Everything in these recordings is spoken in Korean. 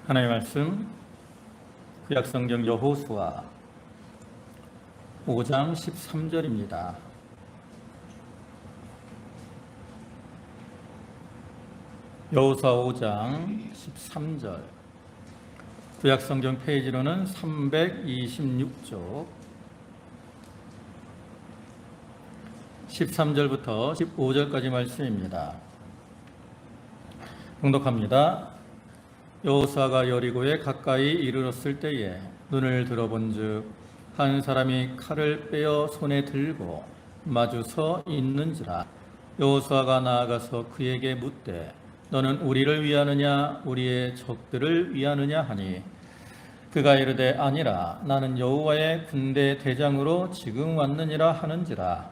하나님의 말씀 구약성경 여호수아 5장 13절입니다. 여호수아 5장 13절, 구약성경 페이지로는 326쪽 13절부터 15절까지 말씀입니다. 봉독합니다. 여호수아가 여리고에 가까이 이르렀을 때에 눈을 들어본즉 한 사람이 칼을 빼어 손에 들고 마주 서 있는지라. 여호수아가 나아가서 그에게 묻되 너는 우리를 위하느냐 우리의 적들을 위하느냐 하니 그가 이르되 아니라 나는 여호와의 군대 대장으로 지금 왔느니라 하는지라.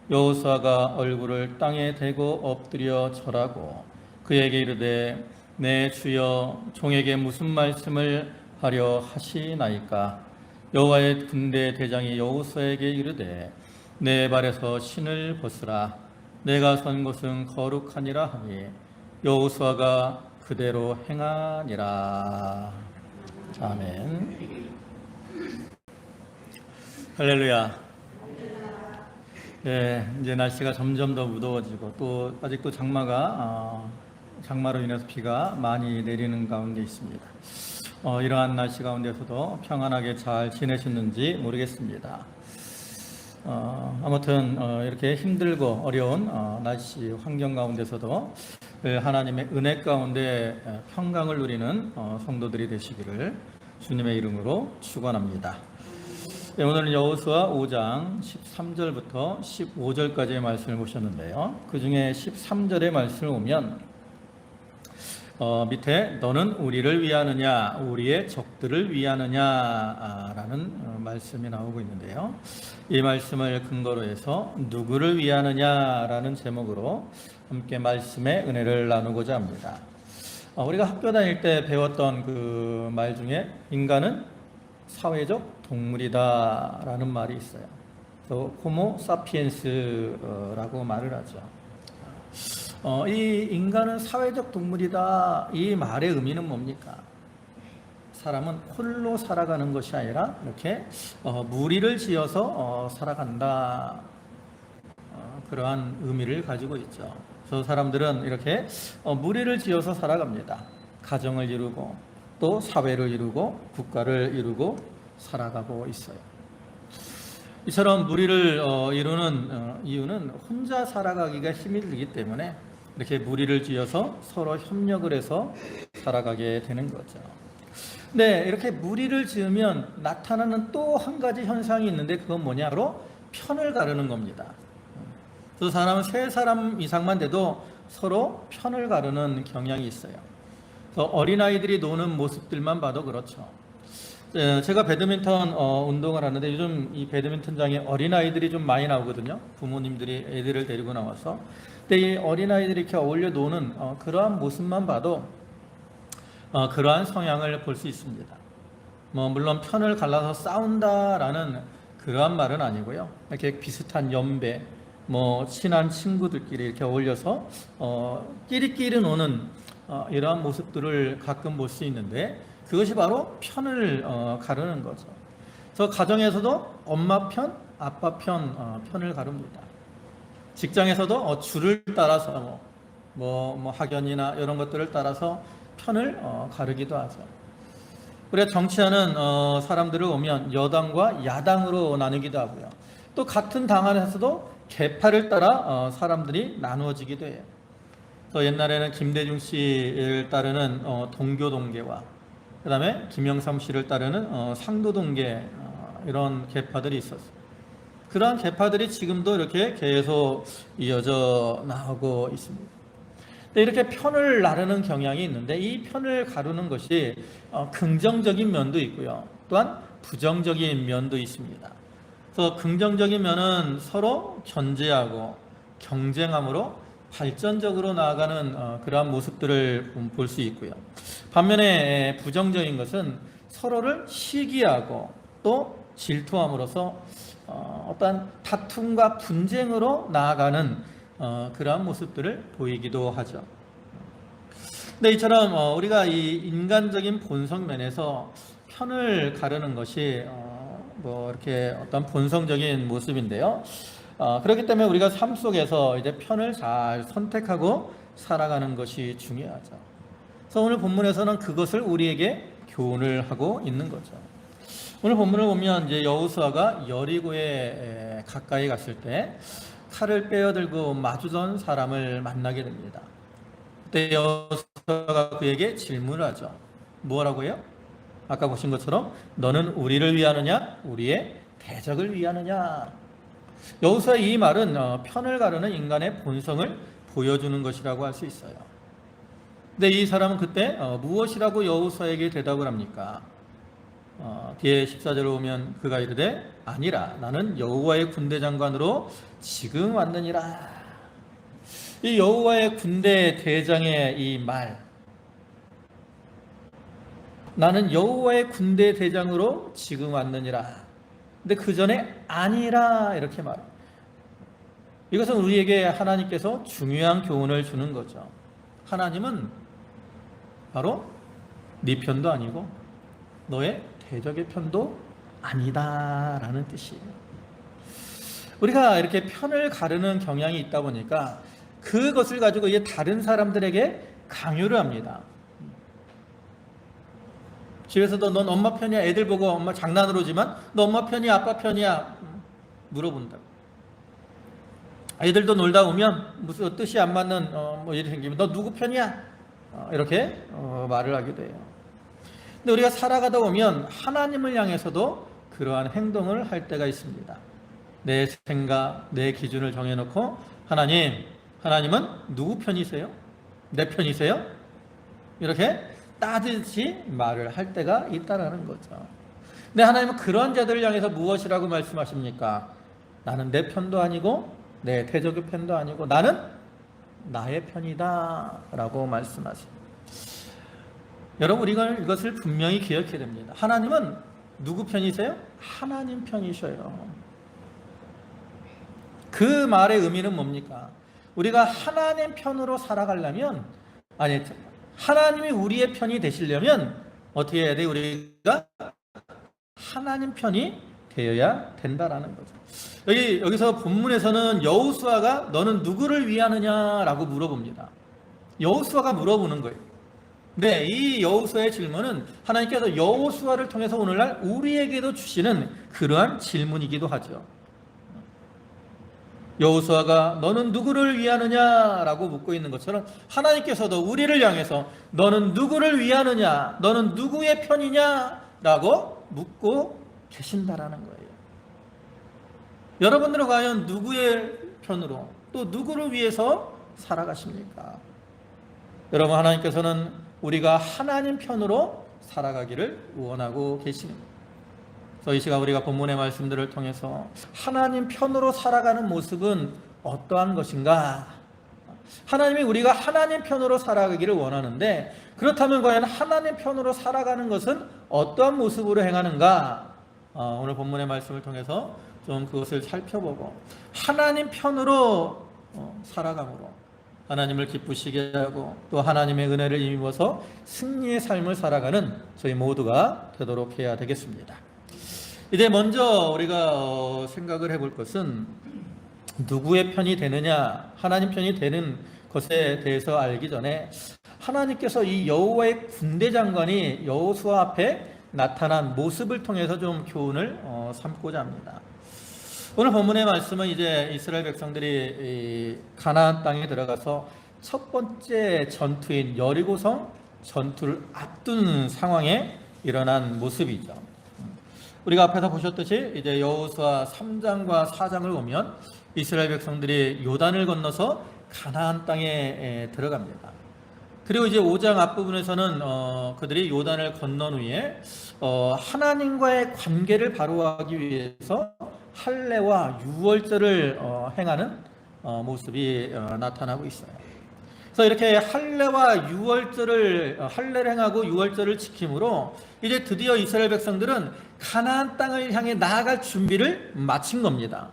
여호수아가 얼굴을 땅에 대고 엎드려 절하고 그에게 이르되 내 주여 종에게 무슨 말씀을 하려 하시나이까. 여호와의 군대 대장이 여호수아에게 이르되 내 발에서 신을 벗으라. 내가 선 곳은 거룩하니라 하니 여호수아가 그대로 행하니라. 아멘. 할렐루야. 네, 이제 날씨가 점점 더 무더워지고 또 아직도 장마로 인해서 비가 많이 내리는 가운데 있습니다. 이러한 날씨 가운데서도 평안하게 잘 지내셨는지 모르겠습니다. 아무튼 이렇게 힘들고 어려운 날씨 환경 가운데서도 하나님의 은혜 가운데 평강을 누리는 성도들이 되시기를 주님의 이름으로 축원합니다. 네, 오늘은 여호수아 5장 13절부터 15절까지의 말씀을 보셨는데요. 그 중에 13절의 말씀을 보면 밑에 너는 우리를 위하느냐 우리의 적들을 위하느냐라는 말씀이 나오고 있는데요. 이 말씀을 근거로 해서 누구를 위하느냐라는 제목으로 함께 말씀의 은혜를 나누고자 합니다. 우리가 학교 다닐 때 배웠던 그 말 중에 인간은 사회적 동물이다라는 말이 있어요. 그래서 호모 사피엔스라고 말을 하죠. 이 인간은 사회적 동물이다, 이 말의 의미는 뭡니까? 사람은 홀로 살아가는 것이 아니라 이렇게 무리를 지어서 살아간다, 그러한 의미를 가지고 있죠. 그래서 사람들은 이렇게 무리를 지어서 살아갑니다. 가정을 이루고 또 사회를 이루고 국가를 이루고 살아가고 있어요. 이처럼 무리를 이루는 이유는 혼자 살아가기가 힘이 들기 때문에 이렇게 무리를 지어서 서로 협력을 해서 살아가게 되는 거죠. 네, 이렇게 무리를 지으면 나타나는 또 한 가지 현상이 있는데 그건 뭐냐? 바로 편을 가르는 겁니다. 그 사람은 3사람 이상만 돼도 서로 편을 가르는 경향이 있어요. 그래서 어린아이들이 노는 모습들만 봐도 그렇죠. 제가 배드민턴 운동을 하는데 요즘 이 배드민턴장에 어린아이들이 좀 많이 나오거든요. 부모님들이 애들을 데리고 나와서. 근데 이 어린아이들이 이렇게 어울려 노는 그러한 모습만 봐도 그러한 성향을 볼 수 있습니다. 물론 편을 갈라서 싸운다라는 그러한 말은 아니고요. 이렇게 비슷한 연배, 친한 친구들끼리 이렇게 어울려서 끼리끼리 노는 이러한 모습들을 가끔 볼 수 있는데 그것이 바로 편을 가르는 거죠. 그래서 가정에서도 엄마 편, 아빠 편을 가릅니다. 직장에서도 줄을 따라서 학연이나 이런 것들을 따라서 편을 가르기도 하죠. 우리가 정치하는 사람들을 보면 여당과 야당으로 나누기도 하고요. 또 같은 당 안에서도 계파를 따라 사람들이 나누어지기도 해요. 또 옛날에는 김대중 씨를 따르는 동교동계와 그 다음에 김영삼 씨를 따르는 상도동계 이런 계파들이 있었어요. 그러한 계파들이 지금도 이렇게 계속 이어져 나오고 있습니다. 이렇게 편을 나르는 경향이 있는데 이 편을 가르는 것이 긍정적인 면도 있고요. 또한 부정적인 면도 있습니다. 그래서 긍정적인 면은 서로 견제하고 경쟁함으로 발전적으로 나아가는 그러한 모습들을 볼 수 있고요. 반면에 부정적인 것은 서로를 시기하고 또 질투함으로써 어떤 다툼과 분쟁으로 나아가는 그러한 모습들을 보이기도 하죠. 근데 이처럼 우리가 이 인간적인 본성 면에서 편을 가르는 것이 뭐 이렇게 어떤 본성적인 모습인데요. 그렇기 때문에 우리가 삶 속에서 이제 편을 잘 선택하고 살아가는 것이 중요하죠. 그래서 오늘 본문에서는 그것을 우리에게 교훈을 하고 있는 거죠. 오늘 본문을 보면 이제 여호수아가 여리고에 가까이 갔을 때 칼을 빼어들고 마주던 사람을 만나게 됩니다. 그때 여호수아가 그에게 질문을 하죠. 뭐라고 해요? 아까 보신 것처럼 너는 우리를 위하느냐 우리의 대적을 위하느냐. 여호수아의 이 말은 편을 가르는 인간의 본성을 보여주는 것이라고 할 수 있어요. 근데 이 사람은 그때 무엇이라고 여호수아에게 대답을 합니까? 뒤에 14절에 오면 그가 이르되 아니라 나는 여호와의 군대 장관으로 지금 왔느니라. 이 여호와의 군대 대장의 이 말, 나는 여호와의 군대 대장으로 지금 왔느니라. 근데 그 전에 아니라 이렇게 말해요. 이것은 우리에게 하나님께서 중요한 교훈을 주는 거죠. 하나님은 바로 네 편도 아니고 너의 대적의 편도 아니다라는 뜻이에요. 우리가 이렇게 편을 가르는 경향이 있다 보니까 그것을 가지고 이제 다른 사람들에게 강요를 합니다. 집에서도 넌 엄마 편이야. 애들 보고 엄마 장난으로지만 너 엄마 편이야 아빠 편이야 물어본다. 아이들도 놀다 오면 무슨 뜻이 안 맞는 뭐 일이 생기면 너 누구 편이야? 이렇게 말을 하기도 해요. 근데 우리가 살아가다 보면 하나님을 향해서도 그러한 행동을 할 때가 있습니다. 내 생각, 내 기준을 정해놓고 하나님은 누구 편이세요? 내 편이세요? 이렇게 따뜻이 말을 할 때가 있다라는 거죠. 근데 하나님은 그런 자들을 향해서 무엇이라고 말씀하십니까? 나는 내 편도 아니고 내 대적의 편도 아니고 나는 나의 편이다 라고 말씀하십니다. 여러분 우리가 이것을 분명히 기억해야 됩니다. 하나님은 누구 편이세요? 하나님 편이셔요. 그 말의 의미는 뭡니까? 우리가 하나님 편으로 살아가려면 하나님이 우리의 편이 되시려면 어떻게 해야 돼? 우리가 하나님 편이 되어야 된다라는 거죠. 여기서 본문에서는 여호수아가 너는 누구를 위하느냐라고 물어봅니다. 여호수아가 물어보는 거예요. 네, 이 여호수아의 질문은 하나님께서 여호수아를 통해서 오늘날 우리에게도 주시는 그러한 질문이기도 하죠. 여호수아가 너는 누구를 위하느냐라고 묻고 있는 것처럼 하나님께서도 우리를 향해서 너는 누구를 위하느냐, 너는 누구의 편이냐라고 묻고 계신다라는 거예요. 여러분들은 과연 누구의 편으로 또 누구를 위해서 살아가십니까? 여러분 하나님께서는 우리가 하나님 편으로 살아가기를 원하고 계십니다. 그래서 이 시간 우리가 본문의 말씀들을 통해서 하나님 편으로 살아가는 모습은 어떠한 것인가? 하나님이 우리가 하나님 편으로 살아가기를 원하는데 그렇다면 과연 하나님 편으로 살아가는 것은 어떠한 모습으로 행하는가? 오늘 본문의 말씀을 통해서 좀 그것을 살펴보고 하나님 편으로 살아감으로 하나님을 기쁘시게 하고 또 하나님의 은혜를 힘입어서 승리의 삶을 살아가는 저희 모두가 되도록 해야 되겠습니다. 이제 먼저 우리가 생각을 해볼 것은 누구의 편이 되느냐, 하나님 편이 되는 것에 대해서 알기 전에 하나님께서 이 여호와의 군대 장관이 여호수아 앞에 나타난 모습을 통해서 좀 교훈을 삼고자 합니다. 오늘 본문의 말씀은 이제 이스라엘 백성들이 가나안 땅에 들어가서 첫 번째 전투인 여리고성 전투를 앞둔 상황에 일어난 모습이죠. 우리가 앞에서 보셨듯이 이제 여호수아 3장과 4장을 보면 이스라엘 백성들이 요단을 건너서 가나안 땅에 들어갑니다. 그리고 이제 5장 앞부분에서는 그들이 요단을 건넌 후에 하나님과의 관계를 바로하기 위해서 할례와 유월절을 행하는 모습이 나타나고 있어요. 그래서 이렇게 할례와 유월절을 할례를 행하고 유월절을 지킴으로 이제 드디어 이스라엘 백성들은 가나안 땅을 향해 나아갈 준비를 마친 겁니다.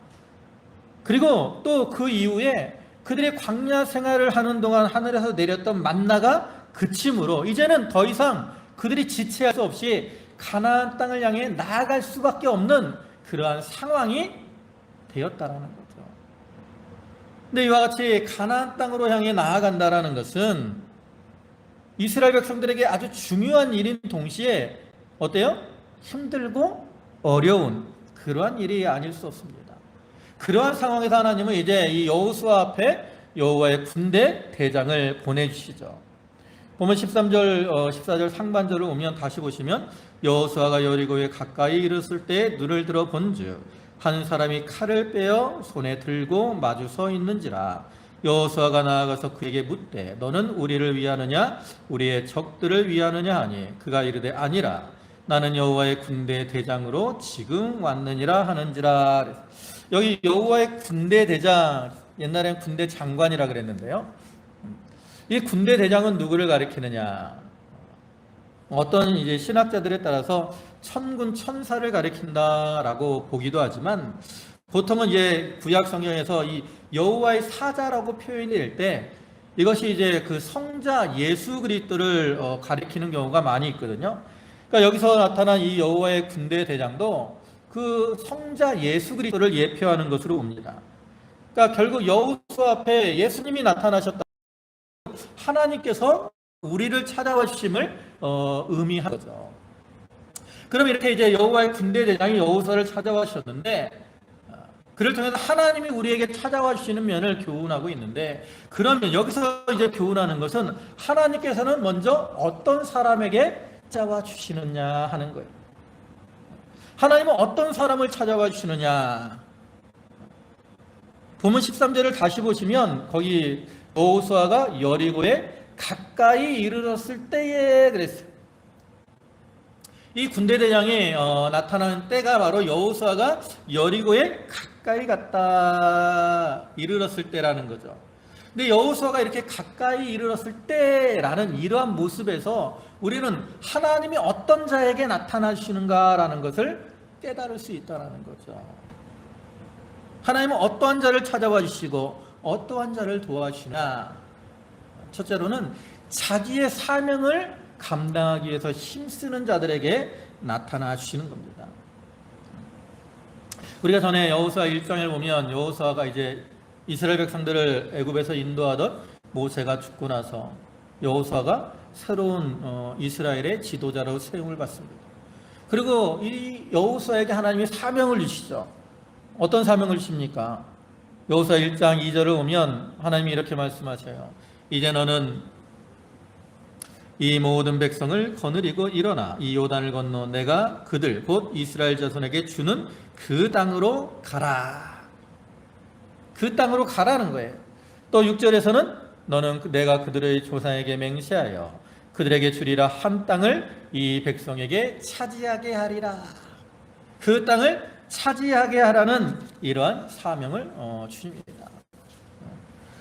그리고 또 그 이후에 그들의 광야 생활을 하는 동안 하늘에서 내렸던 만나가 그침으로 이제는 더 이상 그들이 지체할 수 없이 가나안 땅을 향해 나아갈 수밖에 없는 그러한 상황이 되었다라는 거죠. 근데 이와 같이 가나안 땅으로 향해 나아간다라는 것은 이스라엘 백성들에게 아주 중요한 일인 동시에 어때요? 힘들고 어려운 그러한 일이 아닐 수 없습니다. 그러한 상황에서 하나님은 이제 이 여호수아 앞에 여호와의 군대 대장을 보내주시죠. 보면 13절, 14절 상반절을 오면 다시 보시면 여호수아가 여리고에 가까이 이르렀을 때 눈을 들어 본즉 한 사람이 칼을 빼어 손에 들고 마주 서 있는지라. 여호수아가 나아가서 그에게 묻되 너는 우리를 위하느냐 우리의 적들을 위하느냐 하니 그가 이르되 아니라 나는 여호와의 군대 대장으로 지금 왔느니라 하는지라. 여기 여호와의 군대 대장, 옛날엔 군대 장관이라 그랬는데요, 이 군대 대장은 누구를 가리키느냐? 어떤 이제 신학자들에 따라서 천군 천사를 가리킨다라고 보기도 하지만, 보통은 이제 구약 성경에서 이 여호와의 사자라고 표현이 될 때 이것이 이제 그 성자 예수 그리스도를 가리키는 경우가 많이 있거든요. 그러니까 여기서 나타난 이 여호와의 군대 대장도 그 성자 예수 그리스도를 예표하는 것으로 봅니다. 그러니까 결국 여호수아 앞에 예수님이 나타나셨다. 하나님께서 우리를 찾아와 주심을 의미한 거죠. 그럼 이렇게 이제 여호와의 군대 대장이 여호수아를 찾아와 주셨는데, 그를 통해서 하나님이 우리에게 찾아와 주시는 면을 교훈하고 있는데, 그러면 여기서 이제 교훈하는 것은 하나님께서는 먼저 어떤 사람에게 찾아와 주시느냐 하는 거예요. 하나님은 어떤 사람을 찾아와 주시느냐. 보면 13절을 다시 보시면 거기 여호수아가 여리고에 가까이 이르렀을 때에 그랬어요. 이 군대 대장이 나타나는 때가 바로 여호수아가 여리고에 가까이 갔다 이르렀을 때라는 거죠. 근데 여호수아가 이렇게 가까이 이르렀을 때라는 이러한 모습에서 우리는 하나님이 어떤 자에게 나타나시는가라는 것을 깨달을 수 있다는 거죠. 하나님은 어떠한 자를 찾아와 주시고 어떠한 자를 도와주시나. 첫째로는 자기의 사명을 감당하기 위해서 힘쓰는 자들에게 나타나 주시는 겁니다. 우리가 전에 여호수아 1장을 보면 여호수아가 이제 이스라엘 백성들을 애굽에서 인도하던 모세가 죽고 나서 여호수아가 새로운 이스라엘의 지도자로 세움을 받습니다. 그리고 이 여호수아에게 하나님이 사명을 주시죠. 어떤 사명을 주십니까? 여호수아 1장 2절을 보면 하나님이 이렇게 말씀하셔요. 이제 너는 이 모든 백성을 거느리고 일어나 이 요단을 건너 내가 그들 곧 이스라엘 자손에게 주는 그 땅으로 가라. 그 땅으로 가라는 거예요. 또 6절에서는 너는 내가 그들의 조상에게 맹세하여 그들에게 주리라 한 땅을 이 백성에게 차지하게 하리라. 그 땅을 차지하게 하라는 이러한 사명을 주십니다.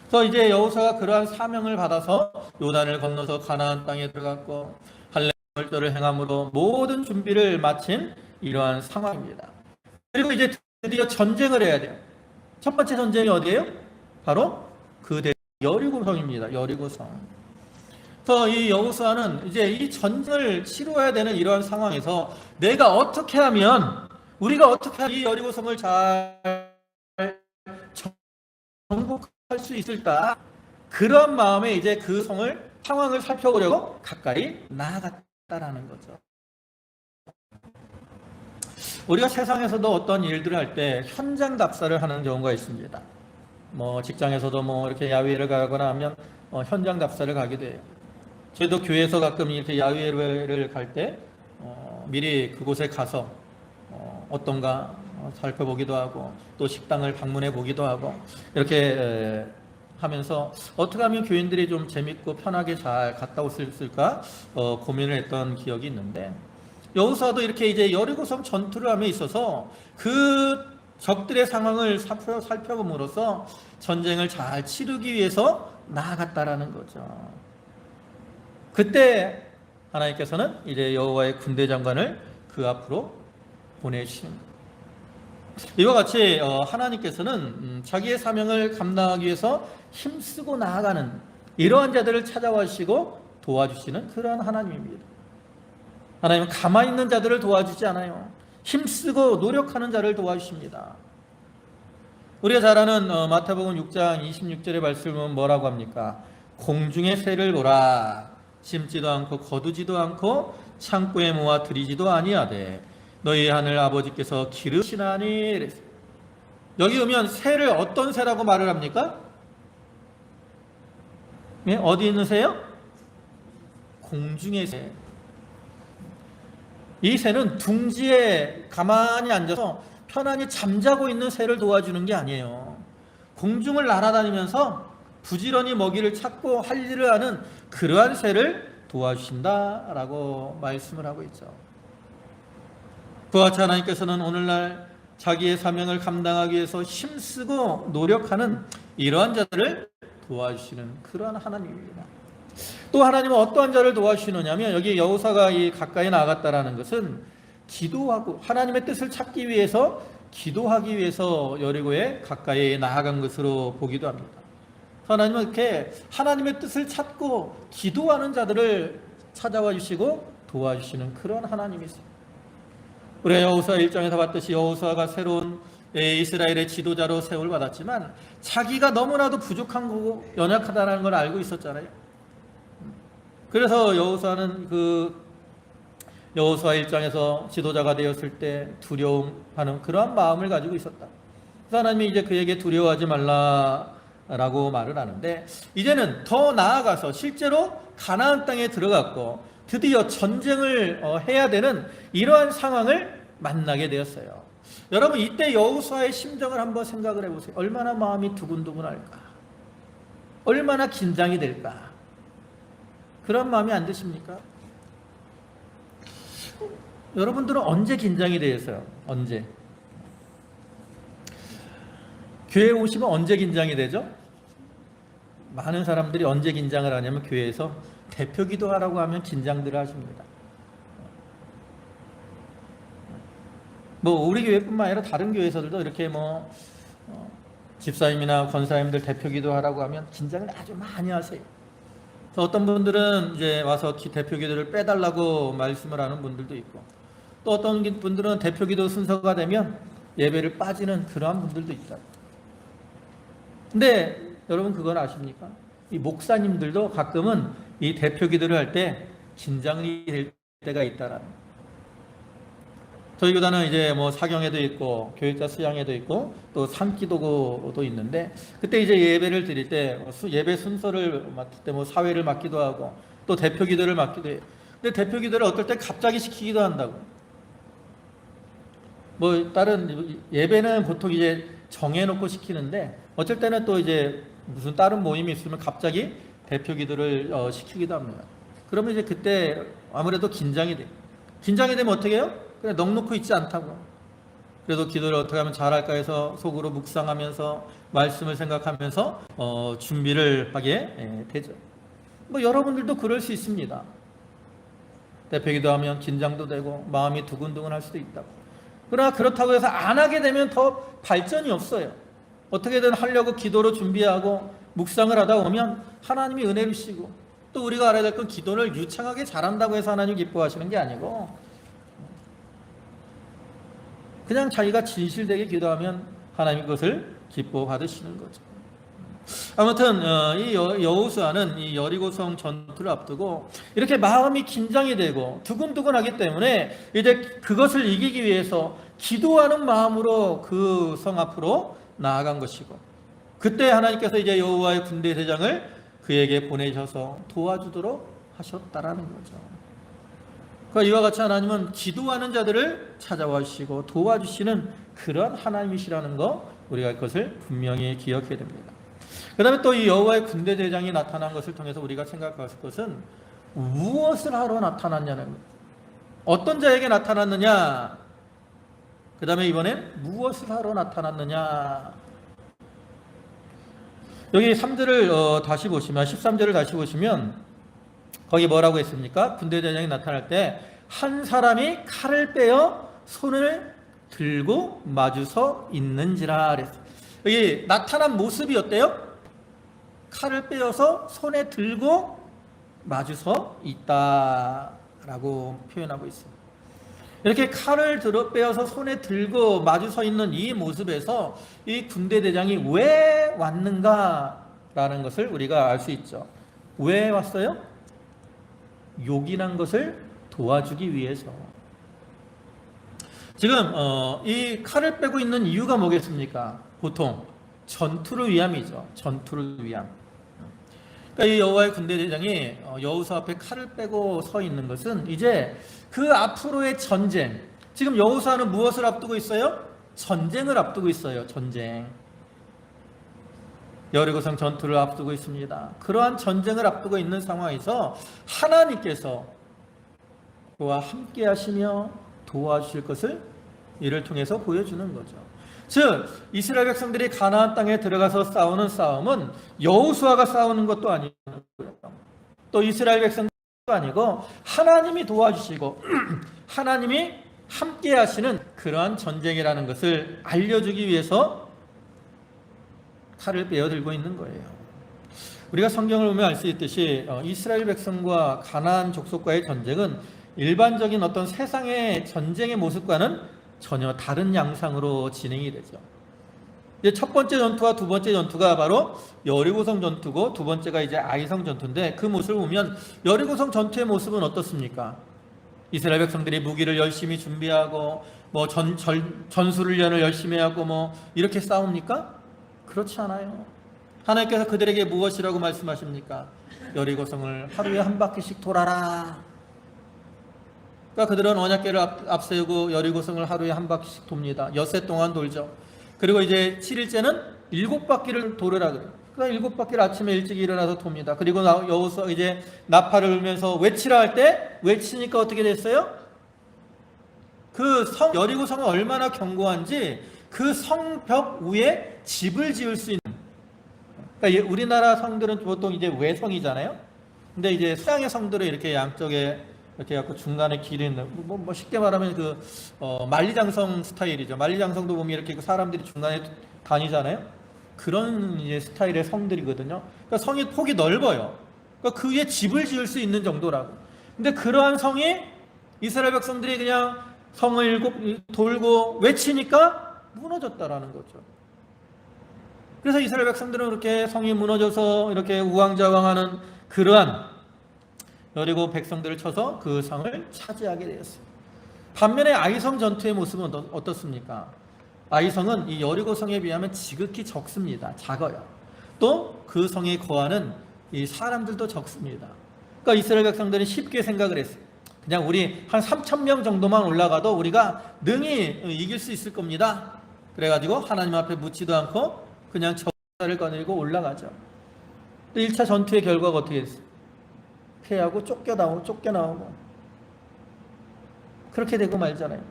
그래서 이제 여호수아가 그러한 사명을 받아서 요단을 건너서 가나안 땅에 들어갔고 할례 절도를 행함으로 모든 준비를 마친 이러한 상황입니다. 그리고 이제 드디어 전쟁을 해야 돼요. 첫 번째 전쟁이 어디예요? 바로 그 여리고성입니다. 여리고성. 그래서 이 여호수아는 이제 이 전쟁을 치러야 되는 이러한 상황에서 내가 어떻게 하면, 우리가 어떻게 하면 이 여리고성을 잘 정복할 수 있을까? 그런 마음에 이제 그 성을 상황을 살펴보려고 가까이 나아갔다라는 거죠. 우리가 세상에서도 어떤 일들을 할 때 현장 답사를 하는 경우가 있습니다. 뭐 직장에서도 뭐 이렇게 야외를 가거나 하면 현장 답사를 가게 돼요. 저희도 교회에서 가끔 이렇게 야외를 갈 때 미리 그곳에 가서 어떤가 살펴보기도 하고 또 식당을 방문해 보기도 하고 이렇게 하면서 어떻게 하면 교인들이 좀 재밌고 편하게 잘 갔다 올 수 있을까 고민을 했던 기억이 있는데, 여호수아도 이렇게 이제 여리고성 전투를 함에 있어서 그 적들의 상황을 살펴봄으로써 전쟁을 잘 치르기 위해서 나아갔다라는 거죠. 그때 하나님께서는 이제 여호와의 군대 장관을 그 앞으로 보내주시는 거예요. 이와 같이 하나님께서는 자기의 사명을 감당하기 위해서 힘쓰고 나아가는 이러한 자들을 찾아와 주시고 도와주시는 그러한 하나님입니다. 하나님은 가만히 있는 자들을 도와주지 않아요. 힘쓰고 노력하는 자를 도와주십니다. 우리가 잘 아는 마태복음 6장 26절의 말씀은 뭐라고 합니까? 공중의 새를 보라. 심지도 않고 거두지도 않고 창고에 모아 들이지도 아니하되 너희 하늘 아버지께서 기르시나니. 여기 오면 새를 어떤 새라고 말을 합니까? 예? 어디 있는 새요? 공중의 새. 이 새는 둥지에 가만히 앉아서 편안히 잠자고 있는 새를 도와주는 게 아니에요. 공중을 날아다니면서 부지런히 먹이를 찾고 할 일을 하는 그러한 새를 도와주신다라고 말씀을 하고 있죠. 그와 같이 하나님께서는 오늘날 자기의 사명을 감당하기 위해서 힘쓰고 노력하는 이러한 자들을 도와주시는 그러한 하나님입니다. 또 하나님은 어떠한 자를 도와주시느냐면, 여기 여호사가 가까이 나아갔다라는 것은 기도하고 하나님의 뜻을 찾기 위해서, 기도하기 위해서 여리고에 가까이 나아간 것으로 보기도 합니다. 하나님은 이렇게 하나님의 뜻을 찾고 기도하는 자들을 찾아와 주시고 도와주시는 그런 하나님이세요. 우리가 여호수아 1장에서 봤듯이 여호수아가 새로운 이스라엘의 지도자로 세움을 받았지만 자기가 너무나도 부족한 거고 연약하다는 걸 알고 있었잖아요. 그래서 여호수아는 여호수아 1장에서 지도자가 되었을 때 두려움하는 그러한 마음을 가지고 있었다. 그래서 하나님이 이제 그에게 두려워하지 말라라고 말을 하는데, 이제는 더 나아가서 실제로 가나안 땅에 들어갔고 드디어 전쟁을 해야 되는 이러한 상황을 만나게 되었어요. 여러분, 이때 여호수아의 심정을 한번 생각을 해보세요. 얼마나 마음이 두근두근할까? 얼마나 긴장이 될까? 그런 마음이 안 드십니까? 여러분들은 언제 긴장이 되었어요? 언제? 교회에 오시면 언제 긴장이 되죠? 많은 사람들이 언제 긴장을 하냐면 교회에서 대표 기도하라고 하면 긴장들을 하십니다. 우리 교회뿐만 아니라 다른 교회에서도 이렇게 집사님이나 권사님들 대표 기도하라고 하면 긴장을 아주 많이 하세요. 어떤 분들은 이제 와서 대표 기도를 빼달라고 말씀을 하는 분들도 있고, 또 어떤 분들은 대표 기도 순서가 되면 예배를 빠지는 그러한 분들도 있다. 근데 여러분, 그건 아십니까? 이 목사님들도 가끔은 이 대표 기도를 할 때 긴장이 될 때가 있다라는. 저희 교단은 이제 사경회도 있고 교육자 수양회도 있고 또 산기도도 있는데, 그때 이제 예배를 드릴 때 예배 순서를 맡을 때 사회를 맡기도 하고 또 대표 기도를 맡기도 해요. 근데 대표 기도를 어떨 때 갑자기 시키기도 한다고. 다른 예배는 보통 이제 정해놓고 시키는데, 어쩔 때는 또 이제 무슨 다른 모임이 있으면 갑자기 대표 기도를 시키기도 합니다. 그러면 이제 그때 아무래도 긴장이 돼요. 긴장이 되면 어떻게 해요? 그냥 넋놓고 있지 않다고. 그래도 기도를 어떻게 하면 잘할까 해서 속으로 묵상하면서 말씀을 생각하면서 준비를 하게 되죠. 여러분들도 그럴 수 있습니다. 대표 기도하면 긴장도 되고 마음이 두근두근 할 수도 있다고. 그러나 그렇다고 해서 안 하게 되면 더 발전이 없어요. 어떻게든 하려고 기도로 준비하고 묵상을 하다 보면 하나님이 은혜를 주시고, 또 우리가 알아야 될 건 기도를 유창하게 잘한다고 해서 하나님 기뻐하시는 게 아니고, 그냥 자기가 진실되게 기도하면 하나님이 그것을 기뻐 받으시는 거죠. 아무튼 이 여호수아는 이 여리고성 전투를 앞두고 이렇게 마음이 긴장이 되고 두근두근하기 때문에 이제 그것을 이기기 위해서 기도하는 마음으로 그 성 앞으로 나아간 것이고, 그때 하나님께서 이제 여호와의 군대 대장을 그에게 보내셔서 도와주도록 하셨다라는 거죠. 그러니까 이와 같이 하나님은 기도하는 자들을 찾아와 주시고 도와주시는 그런 하나님이시라는 거, 우리가 그것을 분명히 기억해야 됩니다. 그 다음에 또 이 여호와의 군대 대장이 나타난 것을 통해서 우리가 생각할 것은 무엇을 하러 나타났냐는 거예요. 어떤 자에게 나타났느냐, 그 다음에 이번엔 무엇을 하러 나타났느냐. 여기 3절을 다시 보시면, 13절을 다시 보시면 거기 뭐라고 했습니까? 군대 대장이 나타날 때 한 사람이 칼을 빼어 손을 들고 마주서 있는지라 그랬어요. 여기 나타난 모습이 어때요? 칼을 빼어서 손에 들고 마주서 있다라고 표현하고 있습니다. 이렇게 칼을 빼어서 손에 들고 마주서 있는 이 모습에서 이 군대 대장이 왜 왔는가라는 것을 우리가 알 수 있죠. 왜 왔어요? 요긴한 것을 도와주기 위해서. 지금 이 칼을 빼고 있는 이유가 뭐겠습니까? 보통 전투를 위함이죠. 전투를 위함. 그러니까 이 여호와의 군대 대장이 여호수아 앞에 칼을 빼고 서 있는 것은 이제 그 앞으로의 전쟁. 지금 여호수아는 무엇을 앞두고 있어요? 전쟁을 앞두고 있어요. 전쟁. 여리고성 전투를 앞두고 있습니다. 그러한 전쟁을 앞두고 있는 상황에서 하나님께서 그와 함께 하시며 도와주실 것을 이를 통해서 보여주는 거죠. 즉 이스라엘 백성들이 가나안 땅에 들어가서 싸우는 싸움은 여호수아가 싸우는 것도 아니고요. 또 이스라엘 백성도 아니고 하나님이 도와주시고 하나님이 함께 하시는 그러한 전쟁이라는 것을 알려주기 위해서 칼을 빼어들고 있는 거예요. 우리가 성경을 보면 알 수 있듯이 이스라엘 백성과 가나안 족속과의 전쟁은 일반적인 어떤 세상의 전쟁의 모습과는 전혀 다른 양상으로 진행이 되죠. 이제 첫 번째 전투와 두 번째 전투가 바로 여리고성 전투고 두 번째가 이제 아이성 전투인데 그 모습을 보면 여리고성 전투의 모습은 어떻습니까? 이스라엘 백성들이 무기를 열심히 준비하고 뭐 전술훈련을 열심히 하고 뭐 이렇게 싸웁니까? 그렇지 않아요. 하나님께서 그들에게 무엇이라고 말씀하십니까? 여리고성을 하루에 한 바퀴씩 돌아라. 그러니까 그들은 언약궤를 앞세우고 여리고성을 하루에 한 바퀴씩 돕니다. 엿새 동안 돌죠. 그리고 이제 7일째는 7바퀴를 돌으라 그래요. 그러니까 7바퀴를 아침에 일찍 일어나서 돕니다. 그리고 여호수아 이제 나팔을 울면서 외치라 할 때 외치니까 어떻게 됐어요? 그 여리고성은 얼마나 견고한지 그 성벽 위에 집을 지을 수 있는. 그러니까 우리나라 성들은 보통 이제 외성이잖아요. 근데 이제 서양의 성들은 이렇게 양쪽에 이렇게 갖고 중간에 길이 있는 뭐 쉽게 말하면 그 만리장성 스타일이죠. 만리장성도 보면 이렇게 사람들이 중간에 다니잖아요. 그런 이제 스타일의 성들이거든요. 그러니까 성이 폭이 넓어요. 그러니까 그 위에 집을 지을 수 있는 정도라고. 근데 그러한 성이 이스라엘 백성들이 그냥 성을 돌고 외치니까 무너졌다라는 거죠. 그래서 이스라엘 백성들은 그렇게 성이 무너져서 이렇게 우왕좌왕하는 그러한 여리고 백성들을 쳐서 그 성을 차지하게 되었어요. 반면에 아이성 전투의 모습은 어떻습니까? 아이성은 이 여리고성에 비하면 지극히 적습니다. 작아요. 또 그 성에 거하는 이 사람들도 적습니다. 그러니까 이스라엘 백성들이 쉽게 생각을 했어요. 그냥 우리 한 3,000명 정도만 올라가도 우리가 능히 이길 수 있을 겁니다. 그래가지고 하나님 앞에 묻지도 않고 그냥 저자를 거느리고 올라가죠. 또 1차 전투의 결과가 어떻게 됐어요? 패하고 쫓겨나오고 그렇게 되고 말잖아요.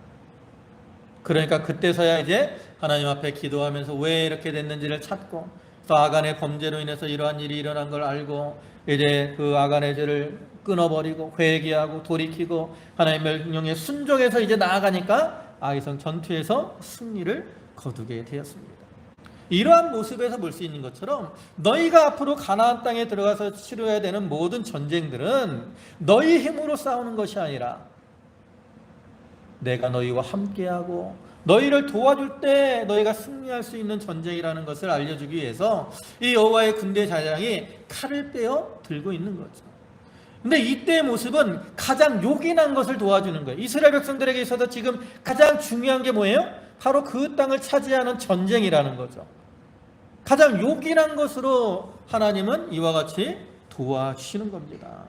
그러니까 그때서야 이제 하나님 앞에 기도하면서 왜 이렇게 됐는지를 찾고 또 아간의 범죄로 인해서 이러한 일이 일어난 걸 알고 이제 그 아간의 죄를 끊어버리고 회개하고 돌이키고 하나님의 명령에 순종해서 이제 나아가니까 아이성 전투에서 승리를 거두게 되었습니다. 이러한 모습에서 볼 수 있는 것처럼 너희가 앞으로 가나안 땅에 들어가서 치러야 되는 모든 전쟁들은 너희 힘으로 싸우는 것이 아니라 내가 너희와 함께하고 너희를 도와줄 때 너희가 승리할 수 있는 전쟁이라는 것을 알려주기 위해서 이 여호와의 군대 대장이 칼을 빼어 들고 있는 거죠. 근데 이때의 모습은 가장 요긴한 것을 도와주는 거예요. 이스라엘 백성들에게 있어서 지금 가장 중요한 게 뭐예요? 바로 그 땅을 차지하는 전쟁이라는 거죠. 가장 요긴한 것으로 하나님은 이와 같이 도와주시는 겁니다.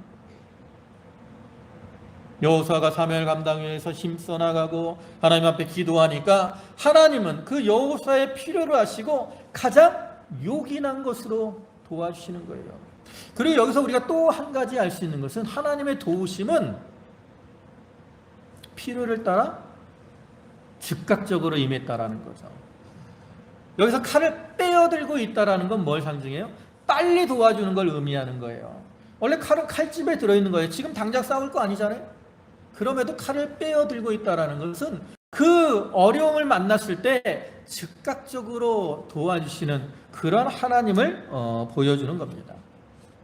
여호수아가 사명을 감당하기 위해서 힘써 나가고 하나님 앞에 기도하니까 하나님은 그 여호수아의 필요를 아시고 가장 요긴한 것으로 도와주시는 거예요. 그리고 여기서 우리가 또 한 가지 알 수 있는 것은 하나님의 도우심은 필요를 따라 즉각적으로 임했다라는 거죠. 여기서 칼을 빼어들고 있다라는 건 뭘 상징해요? 빨리 도와주는 걸 의미하는 거예요. 원래 칼은 칼집에 들어있는 거예요. 지금 당장 싸울 거 아니잖아요. 그럼에도 칼을 빼어들고 있다라는 것은 그 어려움을 만났을 때 즉각적으로 도와주시는 그런 하나님을 보여주는 겁니다.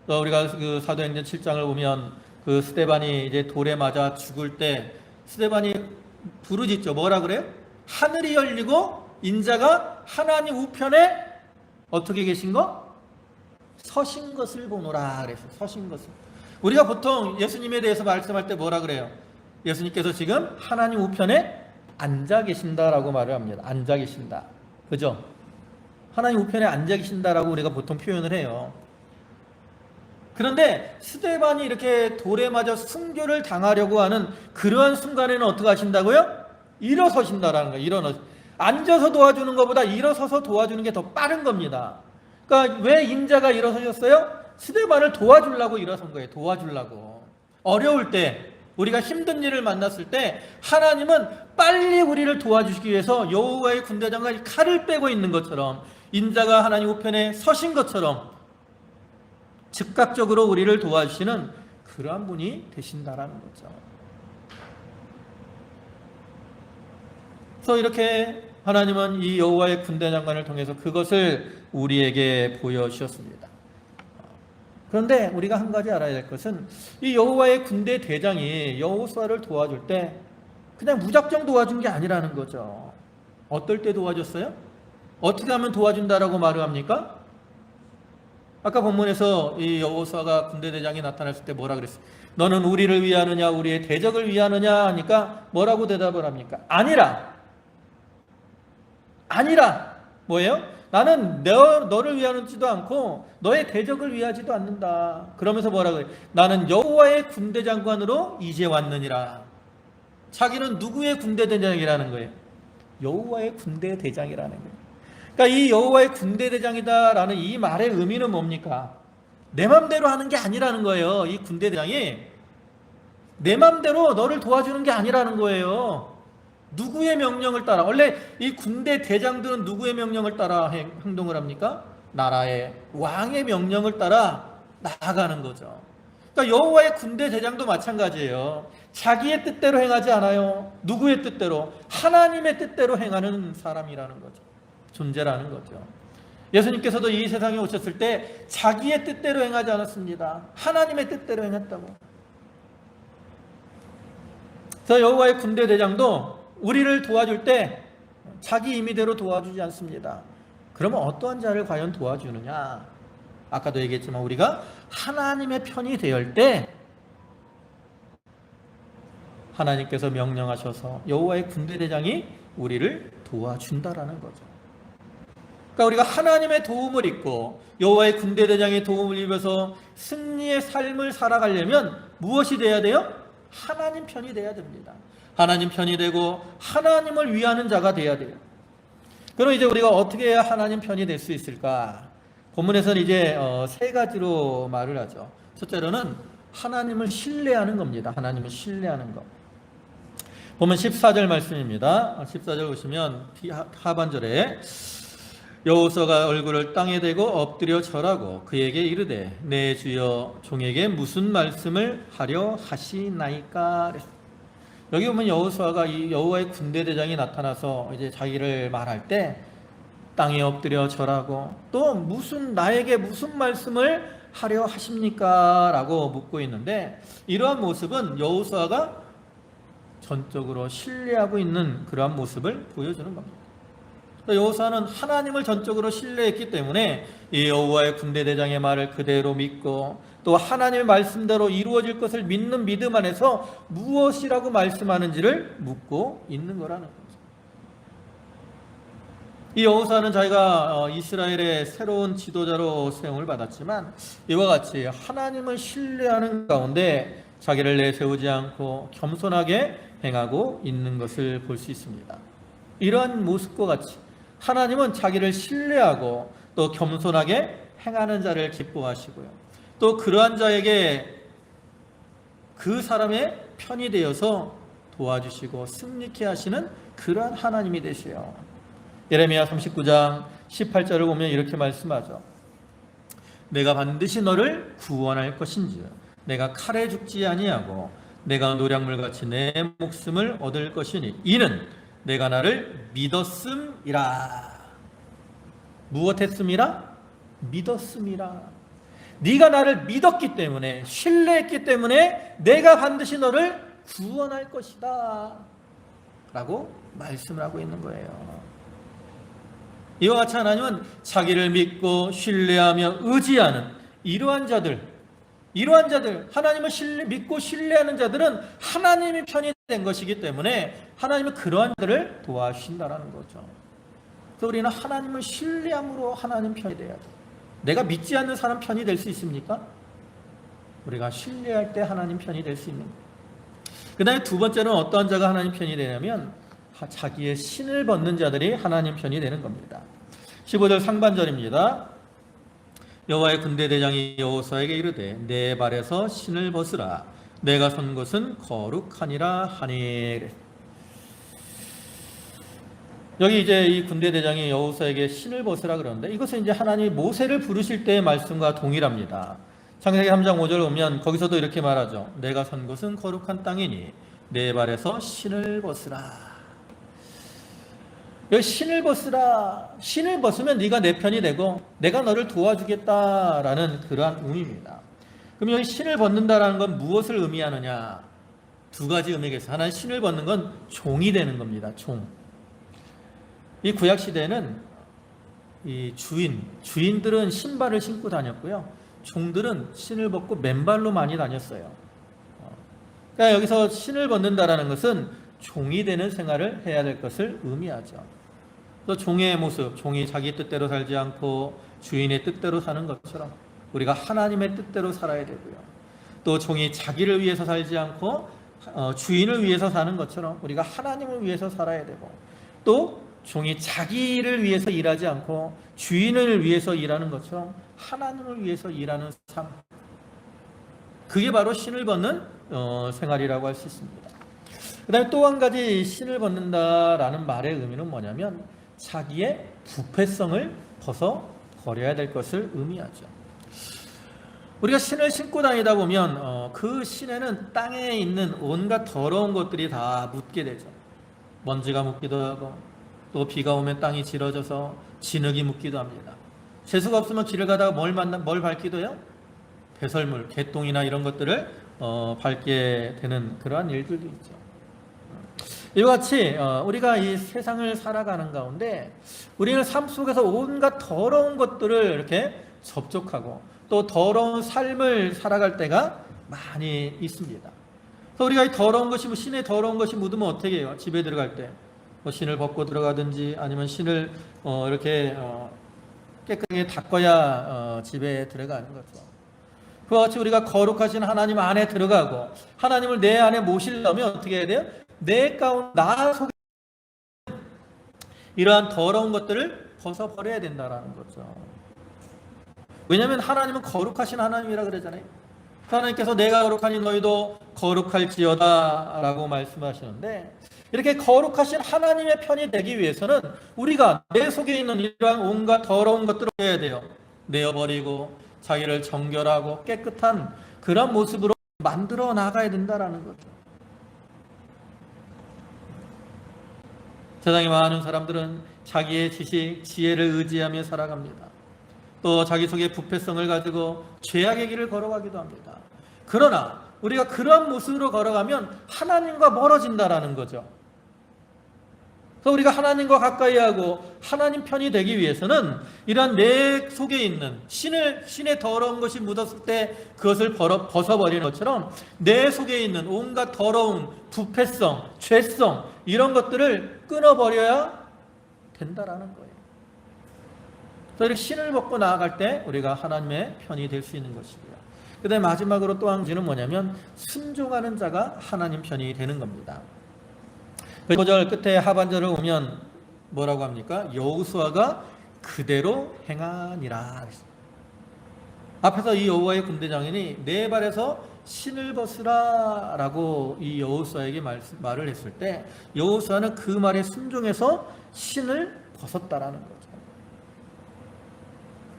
또 우리가 그 사도행전 7장을 보면 그 스데반이 이제 돌에 맞아 죽을 때 스데반이 부르짖죠. 뭐라 그래요? 하늘이 열리고 인자가 하나님 우편에 어떻게 계신 거? 서신 것을 보노라 그랬어요. 서신 것을. 우리가 보통 예수님에 대해서 말씀할 때 뭐라 그래요? 예수님께서 지금 하나님 우편에 앉아 계신다라고 말을 합니다. 앉아 계신다. 그죠? 하나님 우편에 앉아 계신다라고 우리가 보통 표현을 해요. 그런데 스데반이 이렇게 돌에 맞아 순교를 당하려고 하는 그러한 순간에는 어떻게 하신다고요? 일어서신다라는 거예요. 앉아서 도와주는 것보다 일어서서 도와주는 게 더 빠른 겁니다. 그러니까 왜 인자가 일어서셨어요? 스데반을 도와주려고 일어선 거예요. 도와주려고. 어려울 때, 우리가 힘든 일을 만났을 때 하나님은 빨리 우리를 도와주시기 위해서 여호와의 군대장관이 칼을 빼고 있는 것처럼 인자가 하나님 우편에 서신 것처럼 즉각적으로 우리를 도와주시는 그러한 분이 되신다라는 거죠. 그래서 이렇게 하나님은 이 여호와의 군대장관을 통해서 그것을 우리에게 보여주셨습니다. 그런데 우리가 한 가지 알아야 될 것은 이 여호와의 군대 대장이 여호수아를 도와줄 때 그냥 무작정 도와준 게 아니라는 거죠. 어떨 때 도와줬어요? 어떻게 하면 도와준다라고 말을 합니까? 아까 본문에서 이 여호수아가 군대 대장이 나타났을 때 뭐라 그랬어요? 너는 우리를 위하느냐 우리의 대적을 위하느냐 하니까 뭐라고 대답을 합니까? 아니라 뭐예요? 나는 너를 위하지도 않고 너의 대적을 위하지도 않는다. 그러면서 뭐라고 해요? 나는 여호와의 군대 장관으로 이제 왔느니라. 자기는 누구의 군대 대장이라는 거예요? 여호와의 군대 대장이라는 거예요. 그러니까 이 여호와의 군대 대장이다라는 이 말의 의미는 뭡니까? 내 맘대로 하는 게 아니라는 거예요. 이 군대 대장이 내 맘대로 너를 도와주는 게 아니라는 거예요. 누구의 명령을 따라? 원래 이 군대 대장들은 누구의 명령을 따라 행동을 합니까? 나라의 왕의 명령을 따라 나아가는 거죠. 그러니까 여호와의 군대 대장도 마찬가지예요. 자기의 뜻대로 행하지 않아요. 누구의 뜻대로? 하나님의 뜻대로 행하는 사람이라는 거죠. 존재라는 거죠. 예수님께서도 이 세상에 오셨을 때 자기의 뜻대로 행하지 않았습니다. 하나님의 뜻대로 행했다고. 그래서 여호와의 군대 대장도 우리를 도와줄 때 자기 임의대로 도와주지 않습니다. 그러면 어떠한 자를 과연 도와주느냐? 아까도 얘기했지만 우리가 하나님의 편이 되을 때 하나님께서 명령하셔서 여호와의 군대 대장이 우리를 도와준다라는 거죠. 그러니까 우리가 하나님의 도움을 입고 여호와의 군대 대장의 도움을 입어서 승리의 삶을 살아가려면 무엇이 돼야 돼요? 하나님 편이 돼야 됩니다. 하나님 편이 되고 하나님을 위하는 자가 돼야 돼요. 그럼 이제 우리가 어떻게 해야 하나님 편이 될 수 있을까? 본문에서는 이제 세 가지로 말을 하죠. 첫째로는 하나님을 신뢰하는 겁니다. 하나님을 신뢰하는 것. 보면 14절 말씀입니다. 14절 보시면 하반절에 여호수아가 얼굴을 땅에 대고 엎드려 절하고 그에게 이르되 내 주여 종에게 무슨 말씀을 하려 하시나이까? 여기 보면 여호수아가 이 여호와의 군대 대장이 나타나서 이제 자기를 말할 때 땅에 엎드려 절하고 또 나에게 무슨 말씀을 하려 하십니까? 라고 묻고 있는데 이러한 모습은 여호수아가 전적으로 신뢰하고 있는 그러한 모습을 보여주는 겁니다. 여호수아는 하나님을 전적으로 신뢰했기 때문에 이 여호와의 군대 대장의 말을 그대로 믿고 또 하나님의 말씀대로 이루어질 것을 믿는 믿음 안에서 무엇이라고 말씀하는지를 묻고 있는 거라는 거죠. 이 여호수아는 자기가 이스라엘의 새로운 지도자로 세움을 받았지만 이와 같이 하나님을 신뢰하는 가운데 자기를 내세우지 않고 겸손하게 행하고 있는 것을 볼 수 있습니다. 이러한 모습과 같이 하나님은 자기를 신뢰하고 또 겸손하게 행하는 자를 기뻐하시고요. 또 그러한 자에게 그 사람의 편이 되어서 도와주시고 승리케 하시는 그러한 하나님이 되시요. 예레미야 39장 18절을 보면 이렇게 말씀하죠. 내가 반드시 너를 구원할 것인지 내가 칼에 죽지 아니하고 내가 노략물같이 내 목숨을 얻을 것이니 이는 내가 나를 믿었음이라. 무엇했음이라? 믿었음이라. 네가 나를 믿었기 때문에, 신뢰했기 때문에 내가 반드시 너를 구원할 것이다 라고 말씀을 하고 있는 거예요. 이와 같이 하나님은 자기를 믿고 신뢰하며 의지하는 이러한 자들, 하나님을 믿고 신뢰하는 자들은 하나님의 편이 된 것이기 때문에 하나님은 그러한 자들을 도와주신다는 거죠. 그래서 우리는 하나님을 신뢰함으로 하나님 편이 돼야 돼요. 내가 믿지 않는 사람 편이 될 수 있습니까? 우리가 신뢰할 때 하나님 편이 될 수 있는 거예요. 그 다음에 두 번째는 어떠한 자가 하나님 편이 되냐면 자기의 신을 벗는 자들이 하나님 편이 되는 겁니다. 15절 상반절입니다. 여호와의 군대 대장이 여호수아에게 이르되 내 발에서 신을 벗으라 내가 선 곳은 거룩하니라 하니. 여기 이제 이 군대 대장이 여호수아에게 신을 벗으라 그러는데 이것은 이제 하나님이 모세를 부르실 때의 말씀과 동일합니다. 창세기 3장 5절 보면 거기서도 이렇게 말하죠. 내가 선 곳은 거룩한 땅이니 내 발에서 신을 벗으라. 여기 신을 벗으라. 신을 벗으면 네가 내 편이 되고 내가 너를 도와주겠다라는 그러한 의미입니다. 그럼 여기 신을 벗는다라는 건 무엇을 의미하느냐? 두 가지 의미겠어요. 하나는 신을 벗는 건 종이 되는 겁니다. 종. 이 구약 시대에는 이 주인들은 신발을 신고 다녔고요. 종들은 신을 벗고 맨발로 많이 다녔어요. 그러니까 여기서 신을 벗는다라는 것은 종이 되는 생활을 해야 될 것을 의미하죠. 또 종의 모습, 종이 자기 뜻대로 살지 않고 주인의 뜻대로 사는 것처럼 우리가 하나님의 뜻대로 살아야 되고요. 또 종이 자기를 위해서 살지 않고 주인을 위해서 사는 것처럼 우리가 하나님을 위해서 살아야 되고, 또 종이 자기를 위해서 일하지 않고 주인을 위해서 일하는 것처럼 하나님을 위해서 일하는 삶, 그게 바로 신을 벗는 생활이라고 할 수 있습니다. 그 다음에 또 한 가지 신을 벗는다라는 말의 의미는 뭐냐면 자기의 부패성을 벗어버려야 될 것을 의미하죠. 우리가 신을 신고 다니다 보면 그 신에는 땅에 있는 온갖 더러운 것들이 다 묻게 되죠. 먼지가 묻기도 하고 또 비가 오면 땅이 질어져서 진흙이 묻기도 합니다. 재수가 없으면 길을 가다가 뭘 밟기도 해요? 배설물, 개똥이나 이런 것들을 밟게 되는 그러한 일들도 있죠. 이와 같이 우리가 이 세상을 살아가는 가운데 우리는 삶 속에서 온갖 더러운 것들을 이렇게 접촉하고 또 더러운 삶을 살아갈 때가 많이 있습니다. 그래서 우리가 이 더러운 것이, 신의 더러운 것이 묻으면 어떻게 해요? 집에 들어갈 때 신을 벗고 들어가든지 아니면 신을 이렇게 깨끗하게 닦아야 집에 들어가는 거죠. 그와 같이 우리가 거룩하신 하나님 안에 들어가고 하나님을 내 안에 모시려면 어떻게 해야 돼요? 내 가운데 나 속에 이러한 더러운 것들을 벗어버려야 된다라는 거죠. 왜냐하면 하나님은 거룩하신 하나님이라 그러잖아요. 하나님께서 내가 거룩하니 너희도 거룩할지어다 라고 말씀하시는데, 이렇게 거룩하신 하나님의 편이 되기 위해서는 우리가 내 속에 있는 이러한 온갖 더러운 것들을 해야 돼요. 내어버리고 자기를 정결하고 깨끗한 그런 모습으로 만들어 나가야 된다라는 거죠. 세상에 많은 사람들은 자기의 지식, 지혜를 의지하며 살아갑니다. 또 자기 속에 부패성을 가지고 죄악의 길을 걸어가기도 합니다. 그러나 우리가 그러한 모습으로 걸어가면 하나님과 멀어진다라는 거죠. 그래서 우리가 하나님과 가까이 하고 하나님 편이 되기 위해서는 이러한 내 속에 있는 신의 더러운 것이 묻었을 때 그것을 벗어버리는 것처럼 내 속에 있는 온갖 더러운 부패성, 죄성 이런 것들을 끊어버려야 된다라는 거예요. 그래서 이렇게 신을 벗고 나아갈 때 우리가 하나님의 편이 될 수 있는 것이고요. 그 다음에 마지막으로 또 한 가지는 뭐냐면 순종하는 자가 하나님 편이 되는 겁니다. 15절 끝에 하반절을 보면 뭐라고 합니까? 여호수아가 그대로 행하니라. 앞에서 이 여호와의 군대장인이 내 발에서 신을 벗으라 라고 이 여호수아에게 말을 했을 때 여호수아는 그 말에 순종해서 신을 벗었다라는 거죠.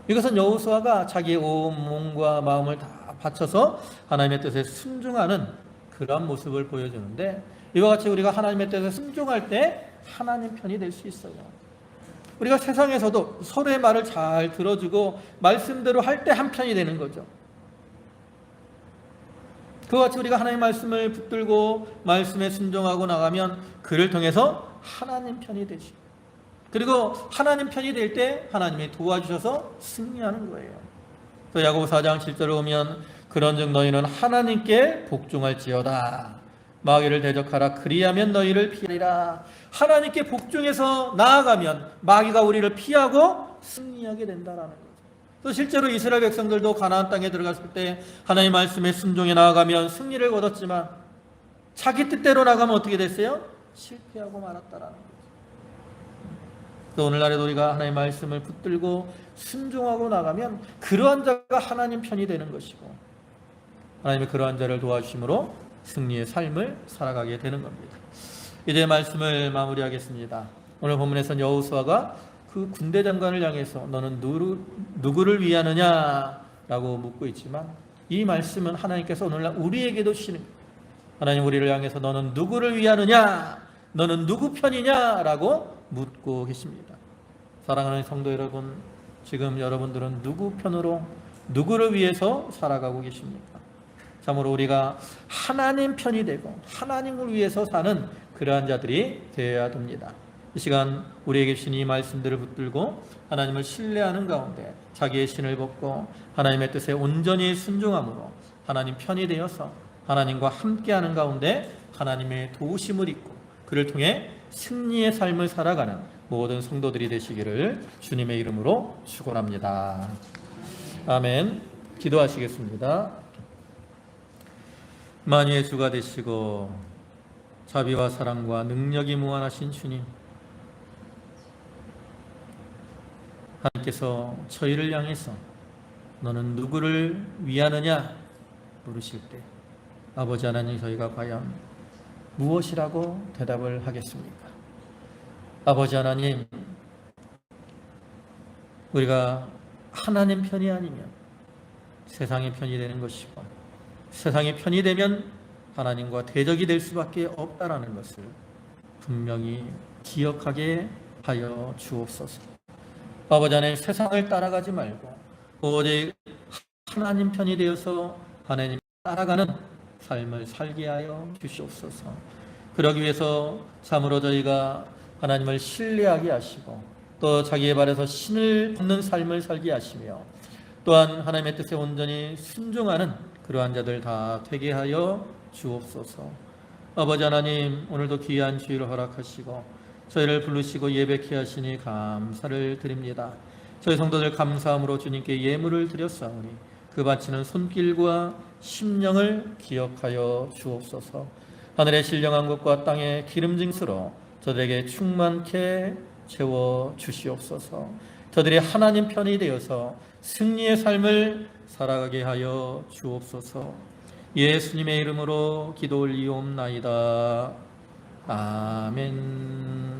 이것은 여호수아가 자기의 온 몸과 마음을 다 바쳐서 하나님의 뜻에 순종하는 그런 모습을 보여주는데, 이와 같이 우리가 하나님의 뜻에 순종할 때 하나님 편이 될 수 있어요. 우리가 세상에서도 서로의 말을 잘 들어주고 말씀대로 할 때 한 편이 되는 거죠. 그와 같이 우리가 하나님의 말씀을 붙들고 말씀에 순종하고 나가면 그를 통해서 하나님 편이 되시고, 그리고 하나님 편이 될 때 하나님이 도와주셔서 승리하는 거예요. 또 야고보 4장 7절을 보면 그런즉 너희는 하나님께 복종할지어다. 마귀를 대적하라. 그리하면 너희를 피하리라. 하나님께 복종해서 나아가면 마귀가 우리를 피하고 승리하게 된다라는 거죠. 또 실제로 이스라엘 백성들도 가나안 땅에 들어갔을 때 하나님의 말씀에 순종해 나아가면 승리를 얻었지만 자기 뜻대로 나가면 어떻게 됐어요? 실패하고 말았다라는 거죠. 또 오늘날에도 우리가 하나님의 말씀을 붙들고 순종하고 나가면 그러한 자가 하나님 편이 되는 것이고, 하나님의 그러한 자를 도와주심으로 승리의 삶을 살아가게 되는 겁니다. 이제 말씀을 마무리하겠습니다. 오늘 본문에서는 여호수아가 그 군대 장관을 향해서 너는 누구를 위하느냐 라고 묻고 있지만, 이 말씀은 하나님께서 오늘날 우리에게도 주시는 거예요. 하나님 우리를 향해서 너는 누구를 위하느냐, 너는 누구 편이냐 라고 묻고 계십니다. 사랑하는 성도 여러분, 지금 여러분들은 누구 편으로, 누구를 위해서 살아가고 계십니까? 참으로 우리가 하나님 편이 되고 하나님을 위해서 사는 그러한 자들이 되어야 됩니다. 이 시간 우리에게 주신 이 말씀들을 붙들고 하나님을 신뢰하는 가운데 자기의 신을 벗고 하나님의 뜻에 온전히 순종함으로 하나님 편이 되어서 하나님과 함께하는 가운데 하나님의 도우심을 입고 그를 통해 승리의 삶을 살아가는 모든 성도들이 되시기를 주님의 이름으로 축원합니다. 아멘. 기도하시겠습니다. 만유의 주가 되시고 자비와 사랑과 능력이 무한하신 주님, 하나님께서 저희를 향해서 너는 누구를 위하느냐 물으실 때 아버지 하나님, 저희가 과연 무엇이라고 대답을 하겠습니까? 아버지 하나님, 우리가 하나님 편이 아니면 세상의 편이 되는 것이고, 세상의 편이 되면 하나님과 대적이 될 수밖에 없다라는 것을 분명히 기억하게 하여 주옵소서. 아버지 하나님, 세상을 따라가지 말고 오직 하나님 편이 되어서 하나님 따라가는 삶을 살게 하여 주시옵소서. 그러기 위해서 참으로 저희가 하나님을 신뢰하게 하시고 또 자기의 발에서 신을 벗는 삶을 살게 하시며, 또한 하나님의 뜻에 온전히 순종하는 그러한 자들 다 되게 하여 주옵소서. 아버지 하나님, 오늘도 귀한 주의를 허락하시고 저희를 부르시고 예배케 하시니 감사를 드립니다. 저희 성도들 감사함으로 주님께 예물을 드렸사오니 그 바치는 손길과 심령을 기억하여 주옵소서. 하늘의 신령한 것과 땅의 기름진 수로 저들에게 충만케 채워 주시옵소서. 저들이 하나님 편이 되어서 승리의 삶을 살아가게 하여 주옵소서. 예수님의 이름으로 기도 올리옵나이다. 아멘.